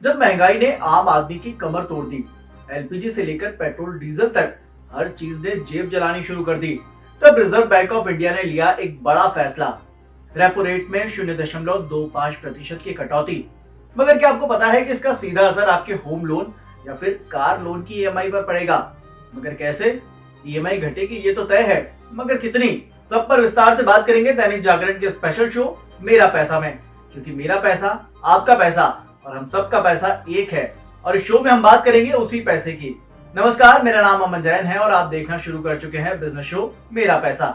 जब महंगाई ने आम आदमी की कमर तोड़ दी, एलपीजी से लेकर पेट्रोल डीजल तक हर चीज ने जेब जलानी शुरू कर दी, तब रिजर्व बैंक ऑफ इंडिया ने लिया एक बड़ा फैसला, रेपो रेट में 0.25% की कटौती। मगर क्या आपको पता है कि इसका सीधा असर आपके होम लोन या फिर कार लोन की ईएमआई पर पड़ेगा? मगर कैसे? ईएमआई घटेगी ये तो तय है, मगर कितनी? सब पर विस्तार से बात करेंगे दैनिक जागरण के स्पेशल शो मेरा पैसा में, क्योंकि मेरा पैसा आपका पैसा और हम सबका पैसा एक है। और इस शो में हम बात करेंगे उसी पैसे की। नमस्कार, मेरा नाम अमन जैन है और आप देखना शुरू कर चुके हैं बिजनेस शो मेरा पैसा।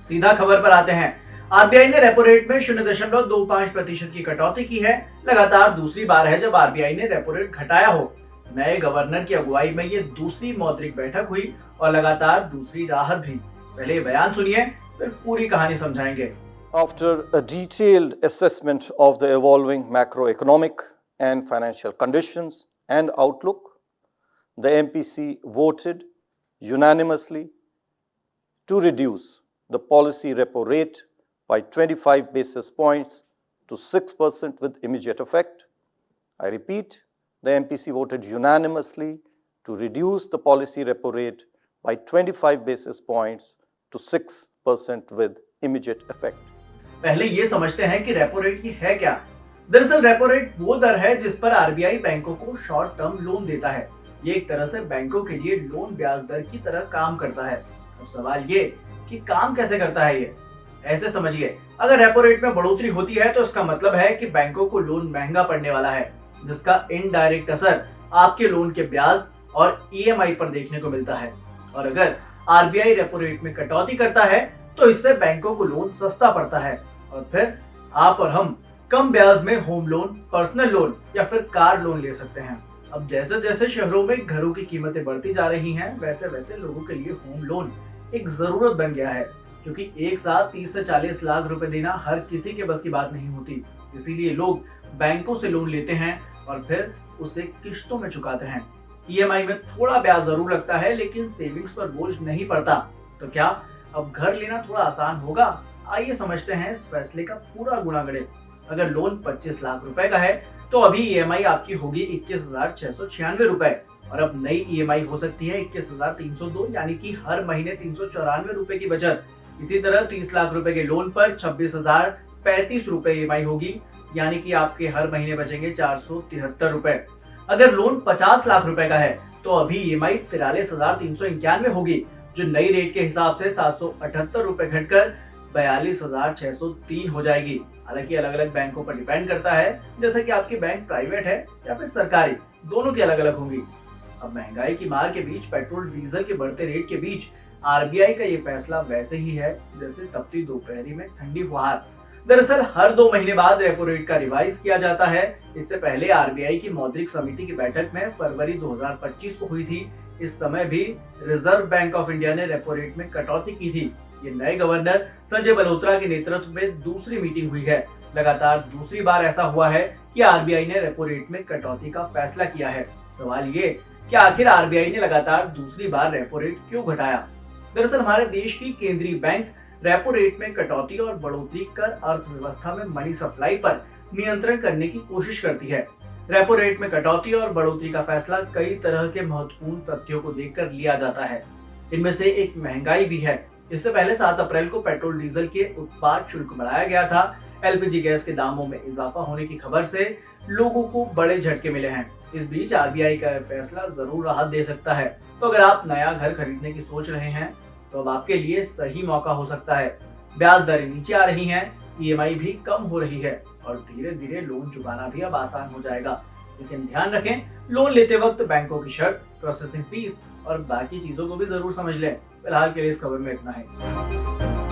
सीधा खबर पर आते हैं। आरबीआई ने रेपो रेट में 0.25% की कटौती की है। लगातार दूसरी बार है जब आरबीआई ने रेपो रेट घटाया हो। नए गवर्नर की अगुवाई में ये दूसरी मौद्रिक बैठक हुई और लगातार दूसरी राहत भी। पहले ये बयान सुनिए, फिर पूरी कहानी समझाएंगे। After a detailed assessment of the evolving macroeconomic and financial conditions and outlook, the MPC voted unanimously to reduce the policy repo rate by 25 basis points to 6% with immediate effect. I repeat, the MPC voted unanimously to reduce the policy repo rate by 25 basis points to 6% with immediate effect. पहले ये समझते हैं कि repo rate की है क्या। दरअसल repo rate वो दर है जिस पर आरबीआई बैंकों को शॉर्ट टर्म लोन देता है। ये एक तरह से बैंकों के लिए लोन ब्याज दर की तरह काम करता है। अब सवाल ये कि काम कैसे करता है ये? ऐसे समझिए, अगर रेपो रेट में बढ़ोतरी होती है तो इसका मतलब है कि बैंकों को लोन महंगा पड़ने वाला है, जिसका इनडायरेक्ट असर आपके लोन के ब्याज और ईएमआई पर देखने को मिलता है। और अगर आरबीआई रेपो रेट में कटौती करता है तो इससे बैंकों को लोन सस्ता पड़ता है और फिर आप और हम कम ब्याज में होम लोन, पर्सनल लोन या फिर कार लोन ले सकते हैं। अब जैसे जैसे शहरों में घरों की कीमतें बढ़ती जा रही हैं, वैसे वैसे लोगों के लिए होम लोन एक जरूरत बन गया है, क्योंकि एक साथ 30 से 40 लाख रुपए देना हर किसी के बस की बात नहीं होती। इसीलिए लोग बैंकों से लोन लेते हैं और फिर उसे किश्तों में चुकाते हैं। ईएमआई में थोड़ा ब्याज जरूर लगता है, लेकिन सेविंग्स पर बोझ नहीं पड़ता। तो क्या अब घर लेना थोड़ा आसान होगा? आइए समझते हैं इस फैसले का पूरा गुणागणित। अगर लोन 25 लाख रुपए का है तो अभी ईएमआई आपकी होगी 21,696 रुपए और अब नई ईएमआई हो सकती है 21,302, यानी कि हर महीने 394 रुपए की बचत। इसी तरह 30 लाख रुपए के लोन पर 26,035 रुपए ईएमआई होगी, यानी कि आपके हर महीने बचेंगे 473 रुपए। अगर लोन 50 लाख रुपए का है तो अभी ईएमआई 43,391 होगी, जो नई रेट के हिसाब से 778 रुपए घटकर 42,603 हो जाएगी। हालांकि अलग अलग बैंकों पर डिपेंड करता है, जैसे कि आपकी बैंक प्राइवेट है या फिर सरकारी, दोनों की अलग अलग होंगी। अब महंगाई की मार के बीच, पेट्रोल डीजल के बढ़ते रेट के बीच आरबीआई का ये फैसला वैसे ही है जैसे तपती दोपहरी में ठंडी फुहार। दरअसल हर 2 महीने बाद रेपो रेट का रिवाइज किया जाता है। इससे पहले आरबीआई की मौद्रिक समिति की बैठक में फरवरी 2025 को हुई थी। इस समय भी रिजर्व बैंक ऑफ इंडिया ने रेपो रेट में कटौती की थी। ये नए गवर्नर संजय मल्होत्रा के नेतृत्व में दूसरी मीटिंग हुई है। लगातार दूसरी बार ऐसा हुआ है कि आरबीआई ने रेपो रेट में कटौती का फैसला किया है। सवाल ये कि आखिर आरबीआई ने लगातार दूसरी बार रेपो रेट क्यों घटाया? दरअसल हमारे देश की केंद्रीय बैंक रेपो रेट में कटौती और बढ़ोतरी कर अर्थव्यवस्था में मनी सप्लाई पर नियंत्रण करने की कोशिश करती है। रेपो रेट में कटौती और बढ़ोतरी का फैसला कई तरह के महत्वपूर्ण तथ्यों को देखकर लिया जाता है। इनमें से एक महंगाई भी है। इससे पहले 7 अप्रैल को पेट्रोल डीजल के उत्पाद शुल्क बढ़ाया गया था। एलपीजी गैस के दामों में इजाफा होने की खबर से लोगों को बड़े झटके मिले हैं। इस बीच आरबीआई का फैसला जरूर राहत दे सकता है। तो अगर आप नया घर खरीदने की सोच रहे हैं तो अब आपके लिए सही मौका हो सकता है। ब्याज दरें नीचे आ रही हैं, ईएमआई भी कम हो रही है और धीरे धीरे लोन चुकाना भी अब आसान हो जाएगा। लेकिन ध्यान रखें, लोन लेते वक्त बैंकों की शर्त, प्रोसेसिंग फीस और बाकी चीजों को भी जरूर समझ लें। फिलहाल के लिए इस खबर में इतना है।